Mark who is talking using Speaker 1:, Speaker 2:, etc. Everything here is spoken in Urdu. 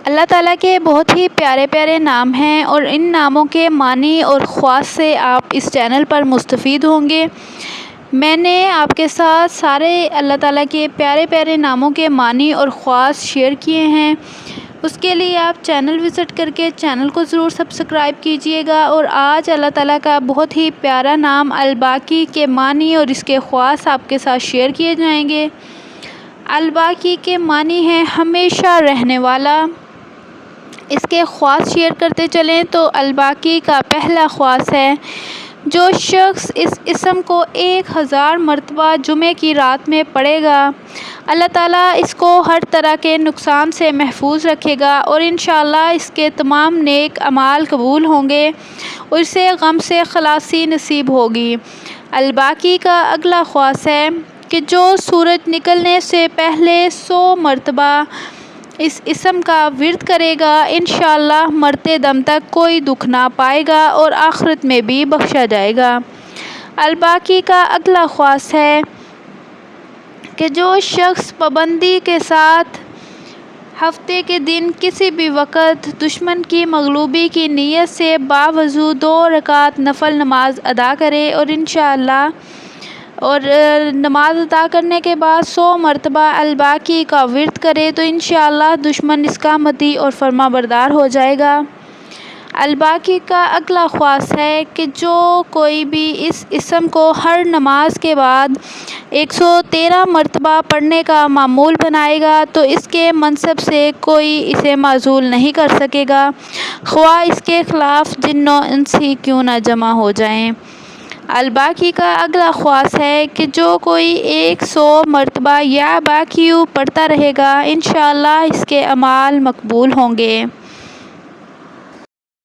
Speaker 1: اللہ تعالیٰ کے بہت ہی پیارے پیارے نام ہیں اور ان ناموں کے معنی اور خواص سے آپ اس چینل پر مستفید ہوں گے۔ میں نے آپ کے ساتھ سارے اللہ تعالیٰ کے پیارے پیارے ناموں کے معنی اور خواص شیئر کیے ہیں۔ اس کے لیے آپ چینل وزٹ کر کے چینل کو ضرور سبسکرائب کیجئے گا۔ اور آج اللہ تعالیٰ کا بہت ہی پیارا نام الباقی کے معنی اور اس کے خواص آپ کے ساتھ شیئر کیے جائیں گے۔ الباقی کے معنی ہیں ہمیشہ رہنے والا۔ اس کے خواص شیئر کرتے چلیں تو الباقی کا پہلا خواص ہے، جو شخص اس اسم کو 1000 مرتبہ جمعے کی رات میں پڑھے گا، اللہ تعالیٰ اس کو ہر طرح کے نقصان سے محفوظ رکھے گا اور انشاءاللہ اس کے تمام نیک اعمال قبول ہوں گے اور اسے غم سے خلاصی نصیب ہوگی۔ الباقی کا اگلا خواص ہے کہ جو سورج نکلنے سے پہلے 100 مرتبہ اس اسم کا ورد کرے گا، انشاءاللہ مرتے دم تک کوئی دکھ نہ پائے گا اور آخرت میں بھی بخشا جائے گا۔ الباقی کا اگلا خواص ہے کہ جو شخص پابندی کے ساتھ ہفتے کے دن کسی بھی وقت دشمن کی مغلوبی کی نیت سے باوضو 2 رکعت نفل نماز ادا کرے اور نماز ادا کرنے کے بعد 100 مرتبہ الباقی کا ورد کرے تو انشاءاللہ دشمن اس کا مطیع اور فرما بردار ہو جائے گا۔ الباقی کا اگلا خواص ہے کہ جو کوئی بھی اس اسم کو ہر نماز کے بعد 113 مرتبہ پڑھنے کا معمول بنائے گا تو اس کے منصب سے کوئی اسے معزول نہیں کر سکے گا، خواہ اس کے خلاف جن و انس ہی کیوں نہ جمع ہو جائیں۔ الباقی کا اگلا خواص ہے کہ جو کوئی 100 مرتبہ یا باقیو پڑھتا رہے گا، انشاءاللہ اس کے اعمال مقبول ہوں گے۔